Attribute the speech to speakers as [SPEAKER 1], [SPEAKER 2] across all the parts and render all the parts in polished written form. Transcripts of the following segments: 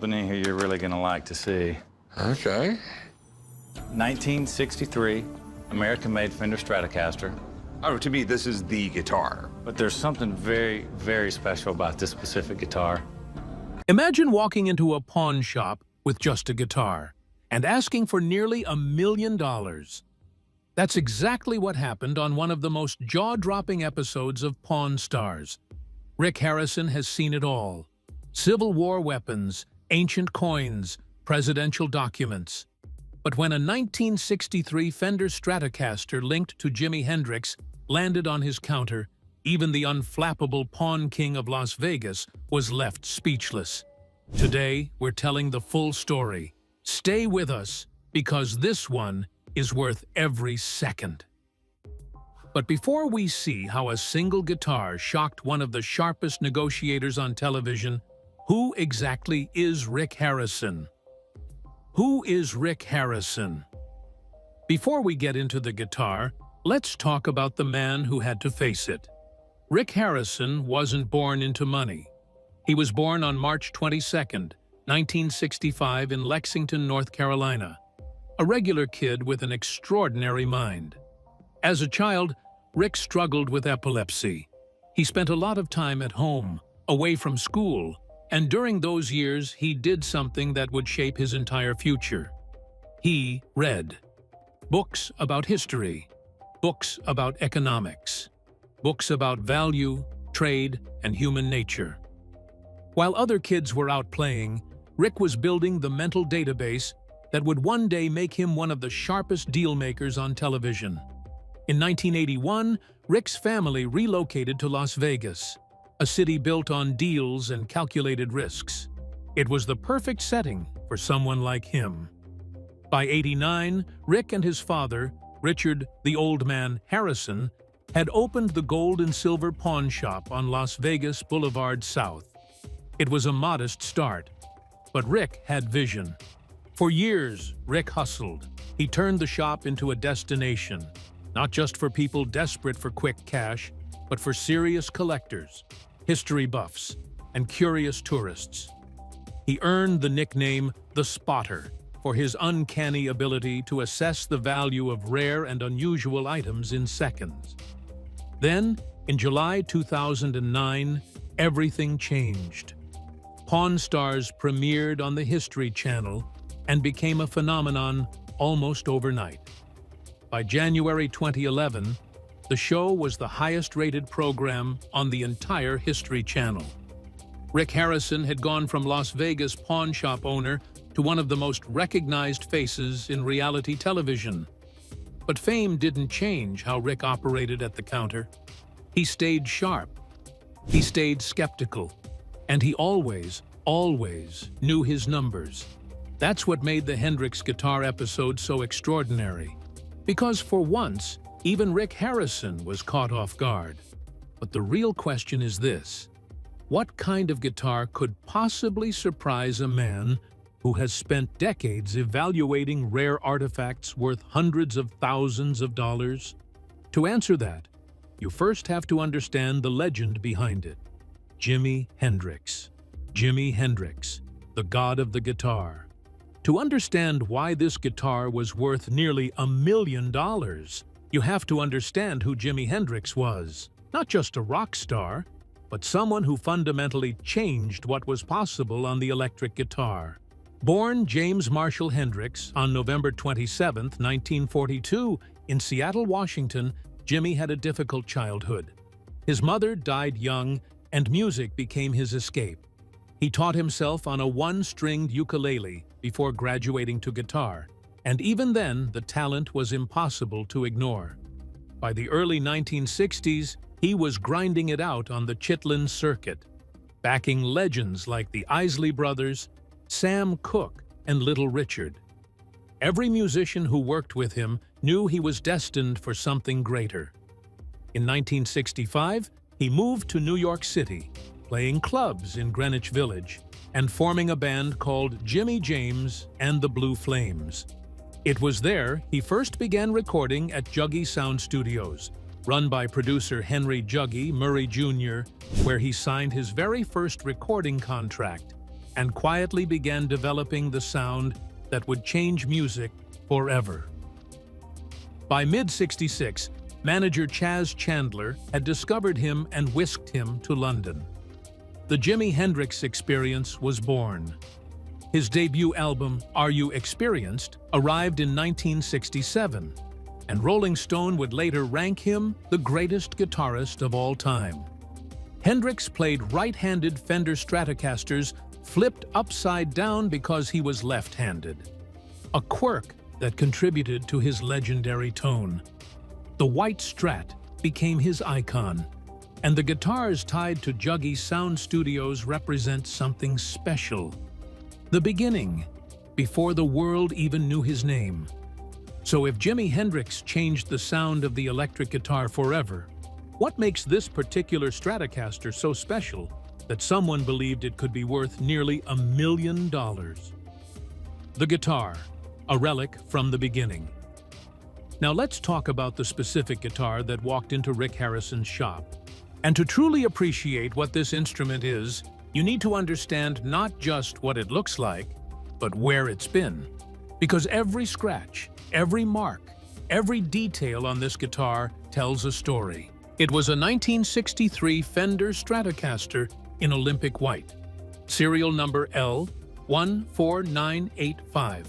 [SPEAKER 1] something in here you're really gonna like to see.
[SPEAKER 2] Okay.
[SPEAKER 1] 1963, American-made Fender Stratocaster.
[SPEAKER 2] Oh, to me, this is the guitar.
[SPEAKER 1] But there's something very, very special about this specific guitar.
[SPEAKER 3] Imagine walking into a pawn shop with just a guitar and asking for nearly $1 million. That's exactly what happened on one of the most jaw-dropping episodes of Pawn Stars. Rick Harrison has seen it all. Civil War weapons, ancient coins, presidential documents. But when a 1963 Fender Stratocaster linked to Jimi Hendrix landed on his counter, even the unflappable Pawn King of Las Vegas was left speechless. Today, we're telling the full story. Stay with us, because this one is worth every second. But before we see how a single guitar shocked one of the sharpest negotiators on television, who exactly is Rick Harrison? Who is Rick Harrison? Before we get into the guitar, let's talk about the man who had to face it. Rick Harrison wasn't born into money. He was born on March 22, 1965 in Lexington, North Carolina. A regular kid with an extraordinary mind. As a child, Rick struggled with epilepsy. He spent a lot of time at home, away from school, and during those years he did something that would shape his entire future. He read books about history, books about economics, books about value, trade, and human nature. While other kids were out playing, Rick was building the mental database that would one day make him one of the sharpest deal-makers on television. In 1981, Rick's family relocated to Las Vegas, a city built on deals and calculated risks. It was the perfect setting for someone like him. By '89, Rick and his father, Richard the Old Man Harrison, had opened the gold and silver pawn shop on Las Vegas Boulevard South. It was a modest start, but Rick had vision. For years, Rick hustled. He turned the shop into a destination, not just for people desperate for quick cash, but for serious collectors, history buffs, and curious tourists. He earned the nickname The Spotter for his uncanny ability to assess the value of rare and unusual items in seconds. Then, in July 2009, everything changed. Pawn Stars premiered on the History Channel and became a phenomenon almost overnight. By January 2011, the show was the highest-rated program on the entire History Channel. Rick Harrison had gone from Las Vegas pawn shop owner to one of the most recognized faces in reality television. But fame didn't change how Rick operated at the counter. He stayed sharp. He stayed skeptical. And he always knew his numbers. That's what made the Hendrix guitar episode so extraordinary. Because for once, even Rick Harrison was caught off guard. But the real question is this: what kind of guitar could possibly surprise a man who has spent decades evaluating rare artifacts worth hundreds of thousands of dollars? To answer that, you first have to understand the legend behind it. Jimi Hendrix. Jimi Hendrix, the god of the guitar. To understand why this guitar was worth nearly $1 million, you have to understand who Jimi Hendrix was. Not just a rock star, but someone who fundamentally changed what was possible on the electric guitar. Born James Marshall Hendrix on November 27, 1942, in Seattle, Washington, Jimi had a difficult childhood. His mother died young, and music became his escape. He taught himself on a one-stringed ukulele before graduating to guitar, and even then, the talent was impossible to ignore. By the early 1960s, he was grinding it out on the Chitlin circuit, backing legends like the Isley Brothers, Sam Cooke, and Little Richard. Every musician who worked with him knew he was destined for something greater. In 1965, he moved to New York City, playing clubs in Greenwich Village, and forming a band called Jimmy James and the Blue Flames. It was there he first began recording at Juggy Sound Studios, run by producer Henry Juggy Murray Jr., where he signed his very first recording contract. and quietly began developing the sound that would change music forever. By mid-66, manager Chas Chandler had discovered him and whisked him to London. The Jimi Hendrix Experience was born. His debut album, Are You Experienced?, arrived in 1967, and Rolling Stone would later rank him the greatest guitarist of all time. Hendrix played right-handed Fender Stratocasters flipped upside down because he was left-handed, a quirk that contributed to his legendary tone. The white Strat became his icon, and the guitars tied to Juggy sound studios represent something special. The beginning, before the world even knew his name. So if Jimi Hendrix changed the sound of the electric guitar forever, what makes this particular Stratocaster so special that someone believed it could be worth nearly $1 million? The guitar, a relic from the beginning. Now let's talk about the specific guitar that walked into Rick Harrison's shop. And to truly appreciate what this instrument is, you need to understand not just what it looks like, but where it's been. Because every scratch, every mark, every detail on this guitar tells a story. It was a 1963 Fender Stratocaster in Olympic white, serial number L14985.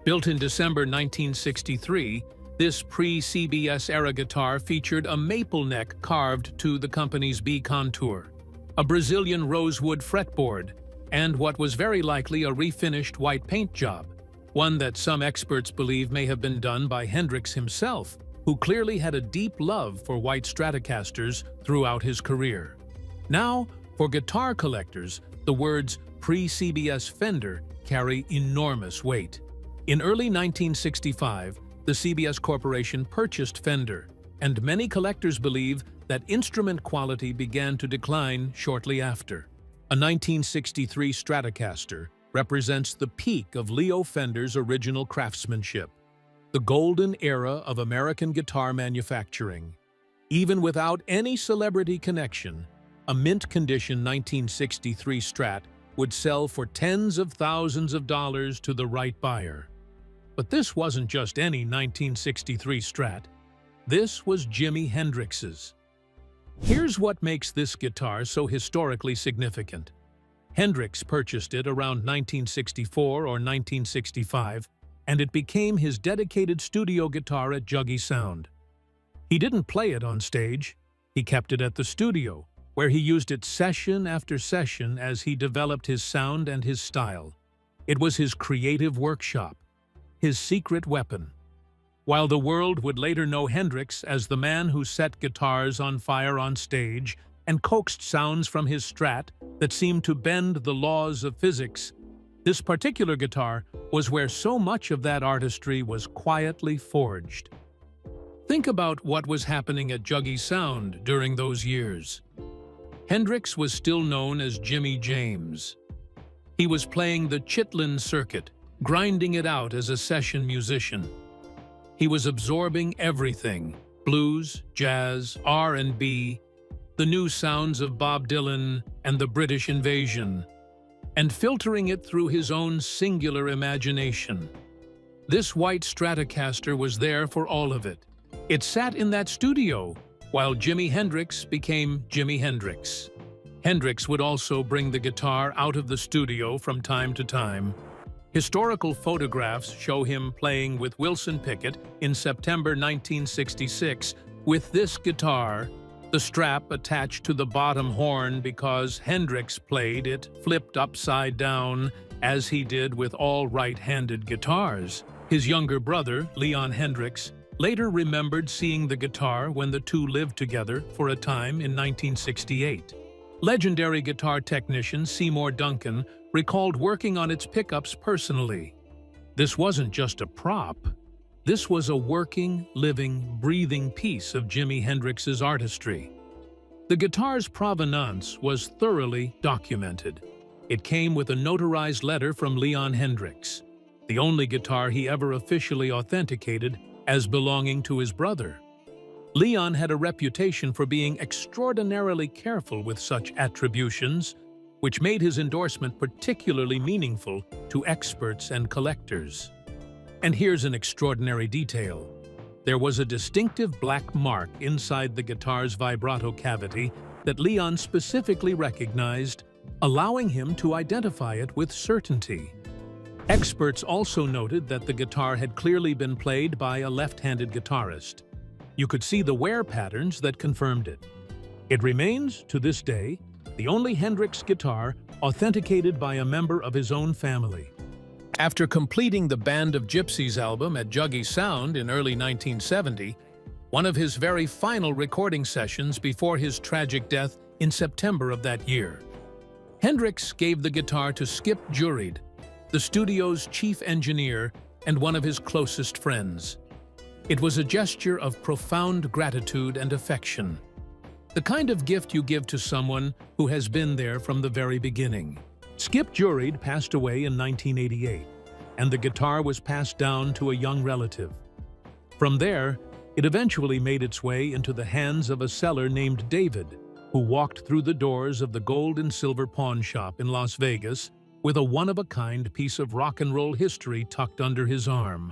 [SPEAKER 3] Built in December 1963, this pre-CBS-era guitar featured a maple neck carved to the company's B contour, a Brazilian rosewood fretboard, and what was very likely a refinished white paint job, one that some experts believe may have been done by Hendrix himself, who clearly had a deep love for white Stratocasters throughout his career. Now, for guitar collectors, the words pre-CBS Fender carry enormous weight. In early 1965, the CBS Corporation purchased Fender, and many collectors believe that instrument quality began to decline shortly after. A 1963 Stratocaster represents the peak of Leo Fender's original craftsmanship, the golden era of American guitar manufacturing. Even without any celebrity connection, a mint-condition 1963 Strat would sell for tens of thousands of dollars to the right buyer. But this wasn't just any 1963 Strat. This was Jimi Hendrix's. Here's what makes this guitar so historically significant. Hendrix purchased it around 1964 or 1965, and it became his dedicated studio guitar at Juggy Sound. He didn't play it on stage. He kept it at the studio, where he used it session after session as he developed his sound and his style. It was his creative workshop, his secret weapon. While the world would later know Hendrix as the man who set guitars on fire on stage and coaxed sounds from his Strat that seemed to bend the laws of physics, this particular guitar was where so much of that artistry was quietly forged. Think about what was happening at Juggy Sound during those years. Hendrix was still known as Jimmy James. He was playing the Chitlin circuit, grinding it out as a session musician. He was absorbing everything: blues, jazz, R&B, the new sounds of Bob Dylan and the British invasion, and filtering it through his own singular imagination. This white Stratocaster was there for all of it. It sat in that studio while Jimi Hendrix became Jimi Hendrix. Hendrix would also bring the guitar out of the studio from time to time. Historical photographs show him playing with Wilson Pickett in September 1966 with this guitar, the strap attached to the bottom horn because Hendrix played it flipped upside down, as he did with all right-handed guitars. His younger brother, Leon Hendrix, later remembered seeing the guitar when the two lived together for a time in 1968. Legendary guitar technician Seymour Duncan recalled working on its pickups personally. This wasn't just a prop. This was a working, living, breathing piece of Jimi Hendrix's artistry. The guitar's provenance was thoroughly documented. It came with a notarized letter from Leon Hendrix, the only guitar he ever officially authenticated as belonging to his brother. Leon had a reputation for being extraordinarily careful with such attributions, which made his endorsement particularly meaningful to experts and collectors. And here's an extraordinary detail. There was a distinctive black mark inside the guitar's vibrato cavity that Leon specifically recognized, allowing him to identify it with certainty. Experts also noted that the guitar had clearly been played by a left-handed guitarist. You could see the wear patterns that confirmed it. It remains, to this day, the only Hendrix guitar authenticated by a member of his own family. After completing the Band of Gypsies album at Juggy Sound in early 1970, one of his very final recording sessions before his tragic death in September of that year, Hendrix gave the guitar to Skip Jurried, the studio's chief engineer and one of his closest friends. It was a gesture of profound gratitude and affection, the kind of gift you give to someone who has been there from the very beginning. Skip Jurried passed away in 1988, and the guitar was passed down to a young relative. From there, it eventually made its way into the hands of a seller named David, who walked through the doors of the gold and silver pawn shop in Las Vegas with a one-of-a-kind piece of rock and roll history tucked under his arm.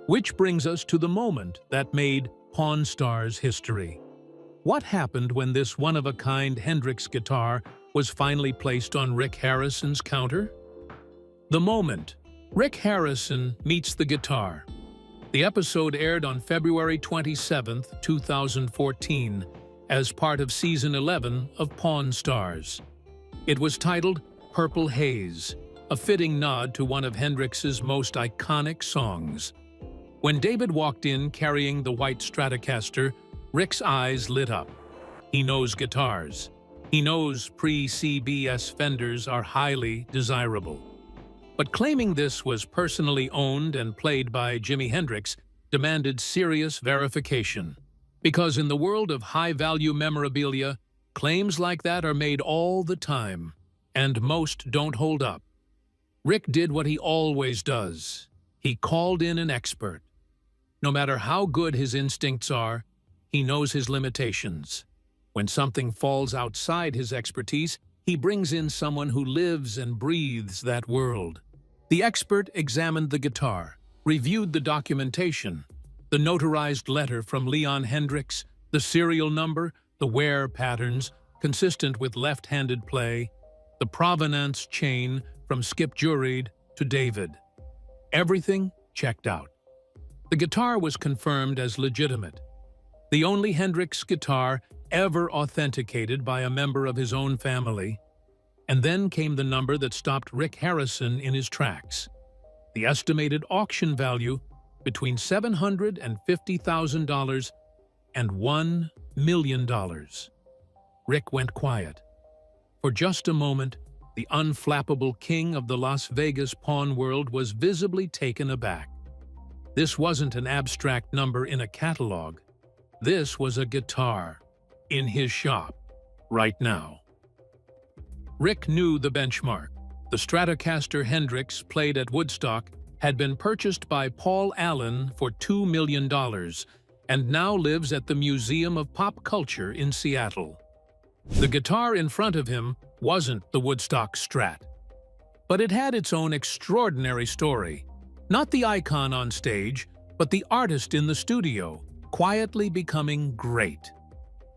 [SPEAKER 3] Which brings us to the moment that made Pawn Stars history. What happened when this one-of-a-kind Hendrix guitar was finally placed on Rick Harrison's counter? The moment. Rick Harrison meets the guitar. The episode aired on February 27, 2014, as part of Season 11 of Pawn Stars. It was titled Purple Haze, a fitting nod to one of Hendrix's most iconic songs. When David walked in carrying the white Stratocaster, Rick's eyes lit up. He knows guitars. He knows pre-CBS Fenders are highly desirable. But claiming this was personally owned and played by Jimi Hendrix demanded serious verification. Because in the world of high-value memorabilia, claims like that are made all the time, and most don't hold up. Rick did what he always does. He called in an expert. No matter how good his instincts are, he knows his limitations. When something falls outside his expertise, he brings in someone who lives and breathes that world. The expert examined the guitar, reviewed the documentation, the notarized letter from Leon Hendrix, the serial number, the wear patterns consistent with left-handed play, the provenance chain from Skip Jurried to David. Everything checked out. The guitar was confirmed as legitimate. The only Hendrix guitar ever authenticated by a member of his own family. And then came the number that stopped Rick Harrison in his tracks. The estimated auction value between $750,000 and $1 million. Rick went quiet. For just a moment, the unflappable king of the Las Vegas pawn world was visibly taken aback. This wasn't an abstract number in a catalog. This was a guitar in his shop right now. Rick knew the benchmark. The Stratocaster Hendrix played at Woodstock had been purchased by Paul Allen for $2 million and now lives at the Museum of Pop Culture in Seattle. The guitar in front of him wasn't the Woodstock Strat, but it had its own extraordinary story. Not the icon on stage, but the artist in the studio, quietly becoming great.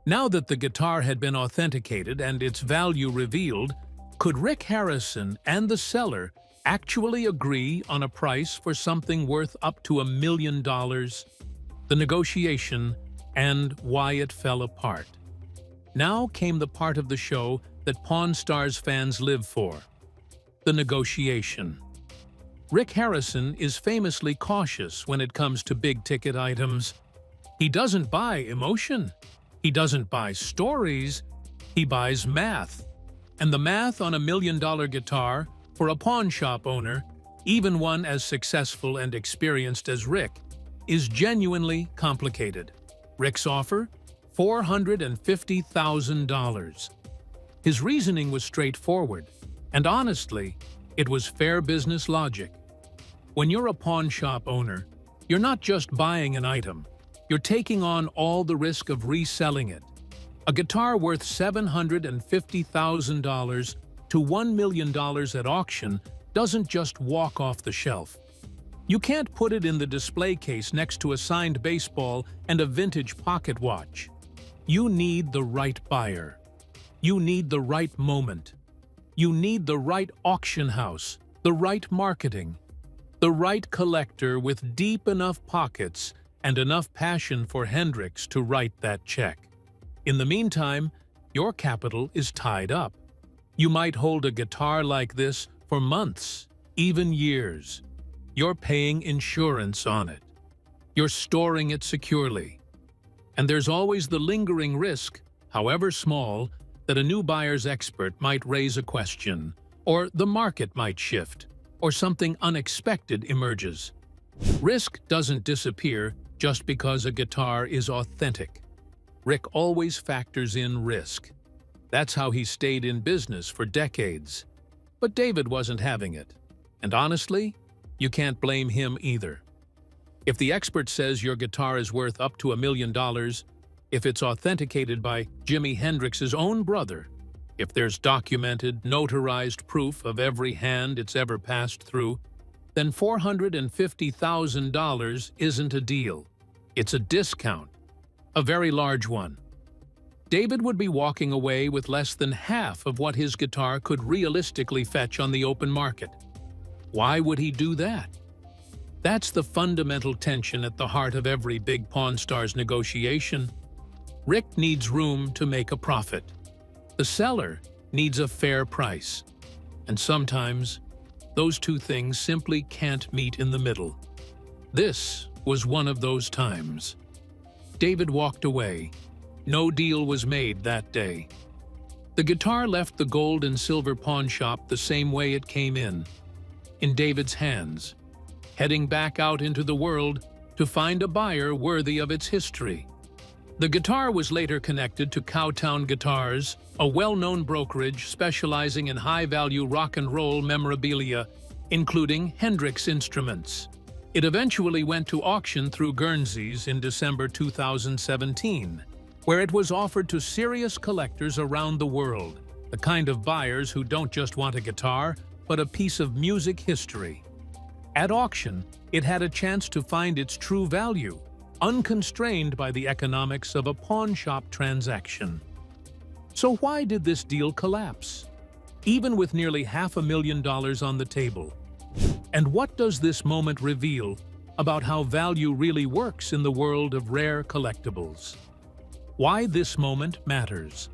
[SPEAKER 3] Now that the guitar had been authenticated and its value revealed, could Rick Harrison and the seller actually agree on a price for something worth up to $1 million? The negotiation and why it fell apart. Now came the part of the show that Pawn Stars fans live for: the negotiation. Rick Harrison is famously cautious when it comes to big-ticket items. He doesn't buy emotion. He doesn't buy stories. He buys math. And the math on $1 million guitar, for a pawn shop owner, even one as successful and experienced as Rick, is genuinely complicated. Rick's offer? $450,000. His reasoning was straightforward, and honestly, it was fair business logic. When you're a pawn shop owner, you're not just buying an item, you're taking on all the risk of reselling it. A guitar worth $750,000 to $1 million at auction doesn't just walk off the shelf. You can't put it in the display case next to a signed baseball and a vintage pocket watch. You need the right buyer. You need the right moment. You need the right auction house, the right marketing, the right collector with deep enough pockets and enough passion for Hendrix to write that check. In the meantime, your capital is tied up. You might hold a guitar like this for months, even years. You're paying insurance on it. You're storing it securely. And there's always the lingering risk, however small, that a new buyer's expert might raise a question, or the market might shift, or something unexpected emerges. Risk doesn't disappear just because a guitar is authentic. Rick always factors in risk. That's how he stayed in business for decades. But David wasn't having it. And honestly, you can't blame him either. If the expert says your guitar is worth up to $1 million, if it's authenticated by Jimi Hendrix's own brother, if there's documented, notarized proof of every hand it's ever passed through, then $450,000 isn't a deal. It's a discount, a very large one. David would be walking away with less than half of what his guitar could realistically fetch on the open market. Why would he do that? That's the fundamental tension at the heart of every big Pawn Stars negotiation. Rick needs room to make a profit. The seller needs a fair price. And sometimes, those two things simply can't meet in the middle. This was one of those times. David walked away. No deal was made that day. The guitar left the gold and silver pawn shop the same way it came in David's hands, heading back out into the world to find a buyer worthy of its history. The guitar was later connected to Cowtown Guitars, a well-known brokerage specializing in high-value rock and roll memorabilia, including Hendrix instruments. It eventually went to auction through Guernsey's in December 2017, where it was offered to serious collectors around the world, the kind of buyers who don't just want a guitar, but a piece of music history. At auction, it had a chance to find its true value, unconstrained by the economics of a pawn shop transaction. So why did this deal collapse, even with nearly $500,000 on the table? And what does this moment reveal about how value really works in the world of rare collectibles? Why this moment matters.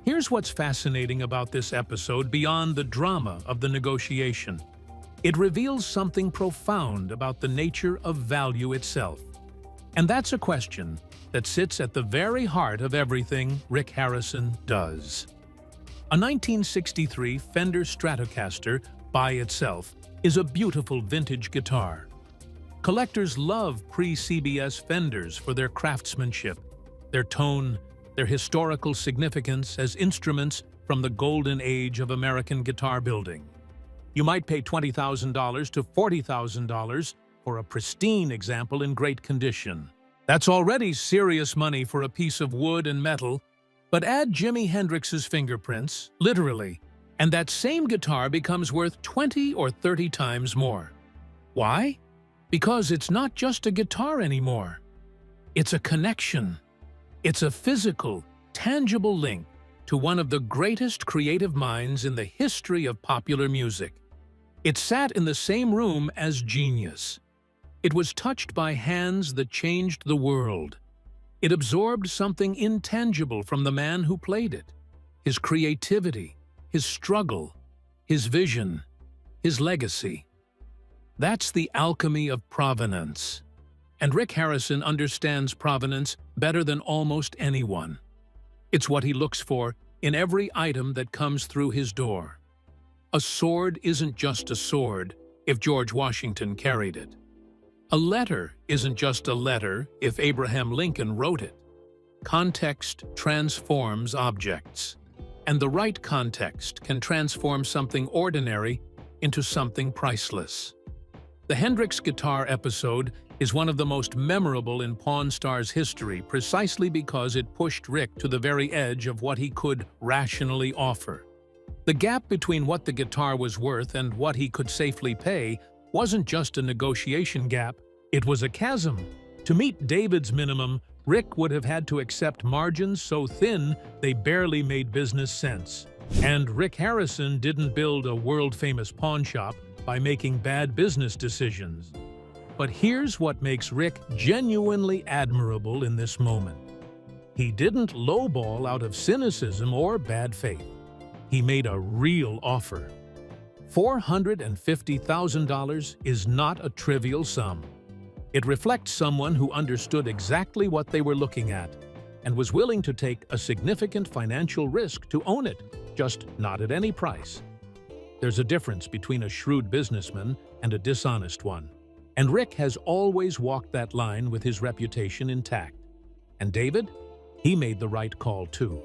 [SPEAKER 3] Here's what's fascinating about this episode beyond the drama of the negotiation. It reveals something profound about the nature of value itself. And that's a question that sits at the very heart of everything Rick Harrison does. A 1963 Fender Stratocaster, by itself, is a beautiful vintage guitar. Collectors love pre-CBS Fenders for their craftsmanship, their tone, their historical significance as instruments from the golden age of American guitar building. You might pay $20,000 to $40,000 for a pristine example in great condition. That's already serious money for a piece of wood and metal, but add Jimi Hendrix's fingerprints, literally, and that same guitar becomes worth 20 or 30 times more. Why? Because it's not just a guitar anymore. It's a connection. It's a physical, tangible link to one of the greatest creative minds in the history of popular music. It sat in the same room as genius. It was touched by hands that changed the world. It absorbed something intangible from the man who played it. His creativity, his struggle, his vision, his legacy. That's the alchemy of provenance. And Rick Harrison understands provenance better than almost anyone. It's what he looks for in every item that comes through his door. A sword isn't just a sword if George Washington carried it. A letter isn't just a letter if Abraham Lincoln wrote it. Context transforms objects, and the right context can transform something ordinary into something priceless. The Hendrix guitar episode is one of the most memorable in Pawn Stars history precisely because it pushed Rick to the very edge of what he could rationally offer. The gap between what the guitar was worth and what he could safely pay wasn't just a negotiation gap, it was a chasm. To meet David's minimum, Rick would have had to accept margins so thin they barely made business sense. And Rick Harrison didn't build a world-famous pawn shop by making bad business decisions. But here's what makes Rick genuinely admirable in this moment. He didn't lowball out of cynicism or bad faith. He made a real offer. $450,000 is not a trivial sum. It reflects someone who understood exactly what they were looking at and was willing to take a significant financial risk to own it, just not at any price. There's a difference between a shrewd businessman and a dishonest one. And Rick has always walked that line with his reputation intact. And David? He made the right call too.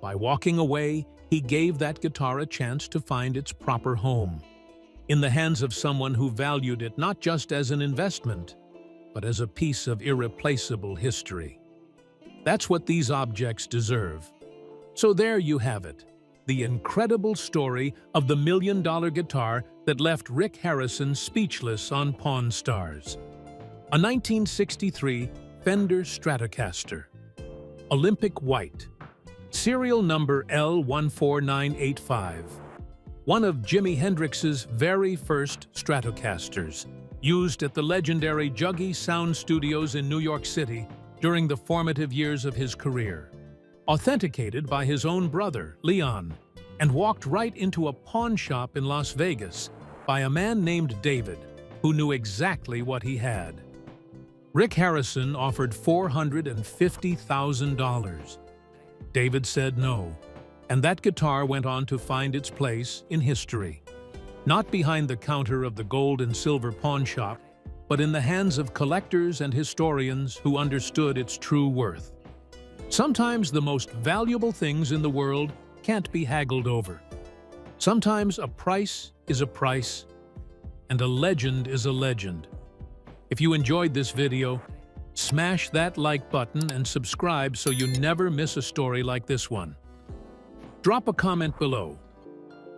[SPEAKER 3] By walking away, he gave that guitar a chance to find its proper home, in the hands of someone who valued it not just as an investment, but as a piece of irreplaceable history. That's what these objects deserve. So there you have it, the incredible story of the million-dollar guitar that left Rick Harrison speechless on Pawn Stars. A 1963 Fender Stratocaster, Olympic white, serial number L14985, one of Jimi Hendrix's very first Stratocasters, used at the legendary Juggy Sound Studios in New York City during the formative years of his career. Authenticated by his own brother, Leon, and walked right into a pawn shop in Las Vegas by a man named David, who knew exactly what he had. Rick Harrison offered $450,000. David said no, and that guitar went on to find its place in history. Not behind the counter of the gold and silver pawn shop, but in the hands of collectors and historians who understood its true worth. Sometimes the most valuable things in the world can't be haggled over. Sometimes a price is a price, and a legend is a legend. If you enjoyed this video, smash that like button and subscribe so you never miss a story like this one. Drop a comment below.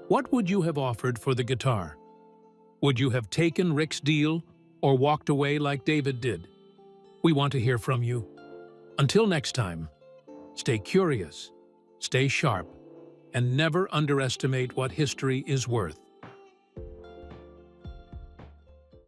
[SPEAKER 3] What would you have offered for the guitar? Would you have taken Rick's deal or walked away like David did? We want to hear from you. Until next time, stay curious, stay sharp, and never underestimate what history is worth.